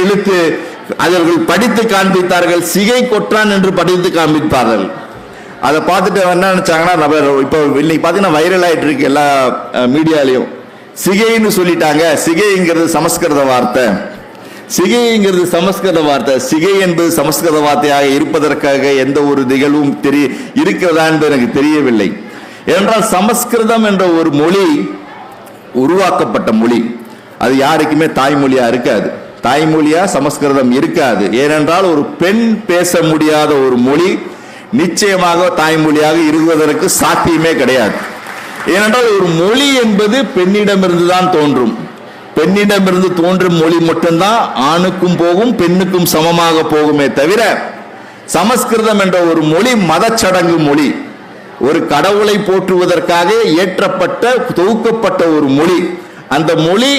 இழுத்து அவர்கள் படித்து காண்பித்தார்கள். சிகை கொற்றான் என்று படித்து காண்பிப்பார்கள். அதை பார்த்துட்டு என்ன நினைச்சாங்கன்னா, இப்போ இன்னைக்கு பார்த்தீங்கன்னா வைரல் ஆயிட்டு இருக்கு எல்லா மீடியாலையும். சிகைன்னு சொல்லிட்டாங்க. சிகைங்கிறது சமஸ்கிருத வார்த்தை. சிகைங்கிறது சமஸ்கிருத வார்த்தை. சிகை என்பது சமஸ்கிருத வார்த்தையாக இருப்பதற்காக எந்த ஒரு நிகழ்வும் இருக்கிறதா என்பது எனக்கு தெரியவில்லை. ஏனென்றால் சமஸ்கிருதம் என்ற ஒரு மொழி உருவாக்கப்பட்ட மொழி. அது யாருக்குமே தாய்மொழியா இருக்காது. தாய்மொழியா சமஸ்கிருதம் இருக்காது. ஏனென்றால் ஒரு பெண் பேச முடியாத ஒரு மொழி நிச்சயமாக தாய்மொழியாக இருப்பதற்கு சாத்தியமே கிடையாது. ஏனென்றால் ஒரு மொழி என்பது பெண்ணிடமிருந்து தான் தோன்றும். பெண்ணிடமிருந்து தோன்றும் மொழி மட்டும்தான் ஆணுக்கும் போகும் பெண்ணுக்கும் சமமாக போகுமே தவிர, சமஸ்கிருதம் என்ற ஒரு மொழி மதச்சடங்கு மொழி. ஒரு கடவுளை போற்றுவதற்காக ஏற்றப்பட்ட தொகுக்கப்பட்ட ஒரு மொழி. அந்த மொழி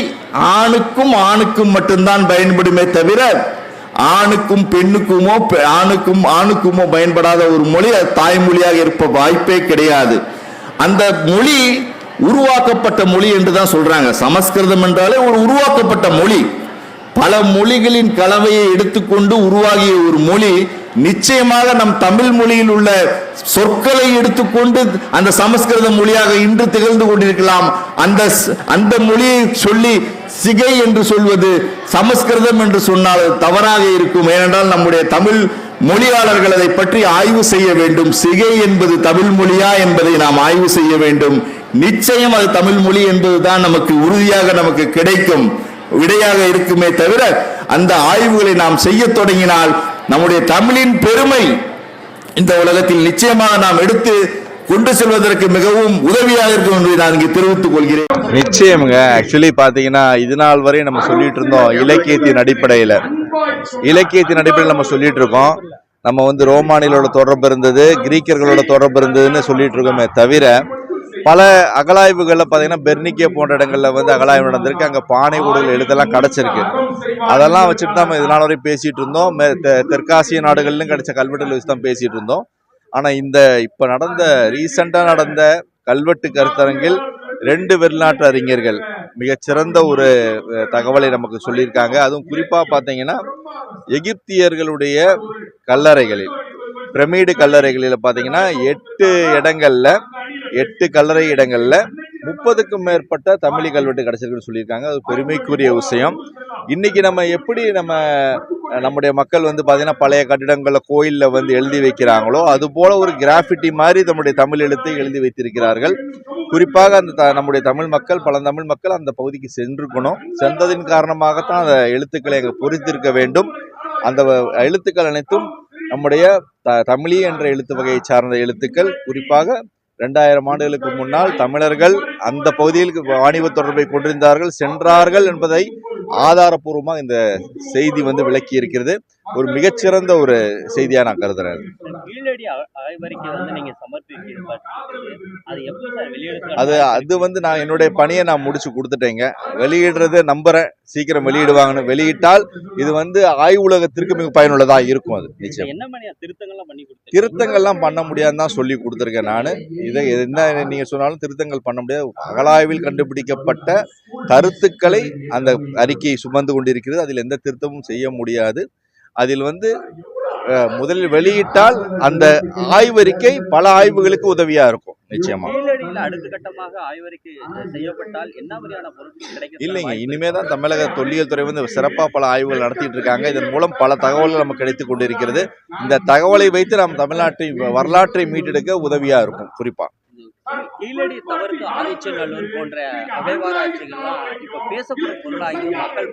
ஆணுக்கும் மட்டும்தான் பயன்படுமே தவிர ஆணுக்கும் பெண்ணுக்குமோ ஆணுக்குமோ பயன்படாத ஒரு மொழி அது தாய்மொழியாக இருப்ப வாய்ப்பே கிடையாது. அந்த மொழி உருவாக்கப்பட்ட மொழி என்றுதான் சொல்றாங்க. சமஸ்கிருதம் என்றாலே ஒரு உருவாக்கப்பட்ட மொழி. பல மொழிகளின் கலவையை எடுத்துக்கொண்டு உருவாகிய ஒரு மொழி. நிச்சயமாக நம் தமிழ் மொழியில் உள்ள சொற்களை எடுத்துக்கொண்டு அந்த சமஸ்கிருத மொழியாக இன்று திகழ்ந்து கொண்டிருக்கலாம். அந்த மொழியை சொல்லி சிகை என்று சொல்வது சமஸ்கிருதம் என்று சொன்னால் தவறாக இருக்கும். ஏனென்றால் நம்முடைய தமிழ் மொழியாளர்கள் அதை பற்றி ஆய்வு செய்ய வேண்டும். சிகை என்பது தமிழ் மொழியா என்பதை நாம் ஆய்வு செய்ய வேண்டும். நிச்சயம் அது தமிழ் மொழி என்பதுதான் நமக்கு உறுதியாக நமக்கு கிடைக்கும் விடையாக இருக்குமே தவிர, அந்த ஆய்வுகளை நாம் செய்ய தொடங்கினால் நம்முடைய தமிழின் பெருமை இந்த உலகத்தில் நிச்சயமாக நாம் எடுத்து கொண்டு செல்வதற்கு மிகவும் உதவியாக இருக்கும் என்று நான் இங்கே தெரிவித்துக் கொள்கிறேன். நிச்சயமுங்க. ஆக்சுவலி பாத்தீங்கன்னா இது நாள் வரை நம்ம சொல்லிட்டு இருந்தோம் இலக்கியத்தின் அடிப்படையில நம்ம சொல்லிட்டு இருக்கோம். நம்ம ரோமானியர்களோட தொடர்பு இருந்தது, கிரீக்கர்களோட தொடர்பு இருந்ததுன்னு சொல்லிட்டு இருக்கோமே தவிர, பல அகலாய்வுகள்ல பாத்தீங்கன்னா பெர்னிக்கே போன்ற இடங்கள்ல அகலாய்வு நடந்திருக்கு. அங்க பானை ஓடுகள் எழுதெல்லாம் கிடைச்சிருக்கு. அதெல்லாம் வச்சுட்டு தான் நம்ம இதனால வரை பேசிட்டு இருந்தோம். தெற்காசிய நாடுகள்லும் கிடைச்ச கல்வெட்டுகள் வச்சு தான் பேசிட்டு இருந்தோம். ஆனா இப்ப ரீசெண்டா நடந்த கல்வெட்டு கருத்தரங்கில் 2 வெளிநாட்டு அறிஞர்கள் மிகச்சிறந்த ஒரு தகவலை நமக்கு சொல்லியிருக்காங்க. அதுவும் குறிப்பா பாத்தீங்கன்னா எகிப்தியர்களுடைய கல்லறைகளில், பிரமிடு கல்லறைகளில் பாத்தீங்கன்னா 8 கல்லறை இடங்கள்ல 30க்கும் மேற்பட்ட தமிழ் கல்வெட்டு கிடைச்சிருக்குன்னு சொல்லியிருக்காங்க. அது பெருமைக்குரிய விஷயம். இன்னைக்கு நம்ம எப்படி நம்முடைய மக்கள் பாத்தீங்கன்னா பழைய கட்டிடங்கள்ல கோயில்ல எழுதி வைக்கிறாங்களோ அது போல ஒரு கிராஃபிட்டி மாதிரி நம்முடைய தமிழ் எழுத்தை எழுதி வைத்திருக்கிறார்கள். குறிப்பாக நம்முடைய தமிழ் மக்கள், பழந்தமிழ் மக்கள் அந்த பகுதிக்கு சென்றிருக்கணும். சென்றதின் காரணமாகத்தான் அந்த எழுத்துக்களை அங்கு பொறித்திருக்க வேண்டும். அந்த எழுத்துக்கள் அனைத்தும் நம்முடைய தமிழி என்ற எழுத்து வகையை சார்ந்த எழுத்துக்கள். குறிப்பாக 2000 ஆண்டுகளுக்கு முன்னால் தமிழர்கள் அந்த பகுதியில் வாணிப தொடர்பை கொண்டிருந்தார்கள், சென்றார்கள் என்பதை ஆதாரபூர்வமாக இந்த செய்தி விளக்கி இருக்கிறது. ஒரு மிகச்சிறந்த ஒரு செய்தியா நான் கருதுறேன். அது நான் என்னுடைய பணியை நான் முடிச்சு கொடுத்துட்டேங்க. வெளியிடுறது நம்புறேன், சீக்கிரம் வெளியிடுவாங்கன்னு. வெளியிட்டால் இது ஆய்வுலகத்திற்கு மிக பயனுள்ளதா இருக்கும். அது நிச்சயம். திருத்தங்கள்லாம் பண்ண முடியாதுன்னு தான் சொல்லி கொடுத்துருக்கேன் நான். இதை என்ன நீங்க சொன்னாலும் திருத்தங்கள் பண்ண முடியாது. அகலாய்வில் கண்டுபிடிக்கப்பட்ட கருத்துக்களை அந்த அறிக்கை சுமந்து கொண்டிருக்கிறது. அதில் எந்த திருத்தமும் செய்ய முடியாது. அதில் முதலில் வெளியிட்டால் அந்த ஆய்வறிக்கை பல ஆய்வுகளுக்கு உதவியா இருக்கும். நிச்சயமா இல்லைங்க. இனிமேதான் தமிழக தொல்லியல் துறை சிறப்பா பல ஆய்வுகள் நடத்திட்டு இருக்காங்க. இதன் மூலம் பல தகவல்கள் நமக்கு கிடைத்துக் கொண்டிருக்கிறது. இந்த தகவலை வைத்து நாம் தமிழ்நாட்டின் வரலாற்றை மீட்டெடுக்க உதவியா இருக்கும். குறிப்பா கீழடி தவறுக்கு ஆதிச்சநல்லூர் போன்ற அகழ்வாராய்ச்சிகள்லாம் இப்ப பேசப்படும் பொருளாகி மக்கள்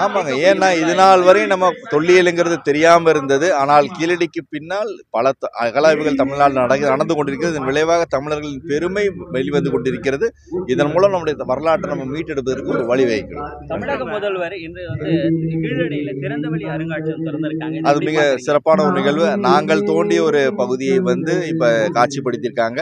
ஆமாங்க. ஏன்னா இது நாள் வரை நம்ம தொல்லியலுங்கிறது தெரியாம இருந்தது. ஆனால் கீழடிக்கு பின்னால் பல அகலாய்வுகள் தமிழ்நாடு நடந்து கொண்டிருக்கிறது. இதன் விளைவாக தமிழர்களின் பெருமை வெளிவந்து கொண்டிருக்கிறது. இதன் மூலம் நம்முடைய வரலாற்றை நம்ம மீட்டெடுப்பதற்கு ஒரு வழிவகுக்கிறோம். தமிழக முதல்வர் இன்று கீழடியில திறந்தவெளி அருங்காட்சியகம் திறந்திருக்காங்க. அது மிக சிறப்பான ஒரு நிகழ்வு. நாங்கள் தோண்டிய ஒரு பகுதியை இப்ப காட்சிப்படுத்தியிருக்காங்க.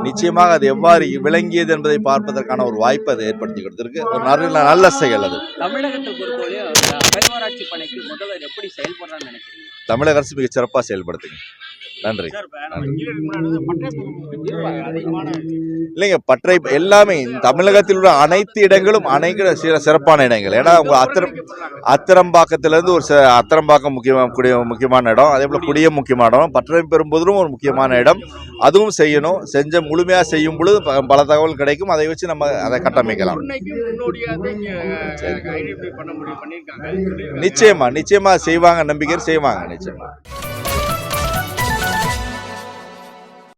நிச்சயமாக அது எவ்வாறு விளங்கியது என்பதை பார்ப்பதற்கான ஒரு வாய்ப்பு அதை ஏற்படுத்தி கொடுத்திருக்கு. ஒரு நல்ல செயல் அது. தமிழகத்தில் அகழ்வாராய்ச்சி பணிக்கு முதல்வர் எப்படி செயல்படுறான்னு நினைக்கிறீங்க? தமிழக அரசு மிக சிறப்பாக செயல்படுத்துங்க. நன்றி. சார், இப்ப நம்ம கீழடி முன்னாடி பட்டை அதிகமான இல்லைங்க, பற்றை எல்லாமே இந்த தமிழகத்தில் உள்ள அனைத்து இடங்களும் அனைத்து சிறப்பான இடங்கள். ஏன்னா உங்க அத்திரம்பாக்கத்திலேருந்து ஒரு அத்திரம்பாக்கம் முக்கியமான இடம், அதே போல் குடியம் முக்கியமான இடம், பற்றை பெறும்போதும் ஒரு முக்கியமான இடம். அதுவும் செய்யணும். முழுமையாக செய்யும் பொழுது பல தகவல் கிடைக்கும். அதை வச்சு நம்ம அதை கட்டமைக்கலாம். நிச்சயமா செய்வாங்க, நம்பிக்கை செய்வாங்க நிச்சயமா.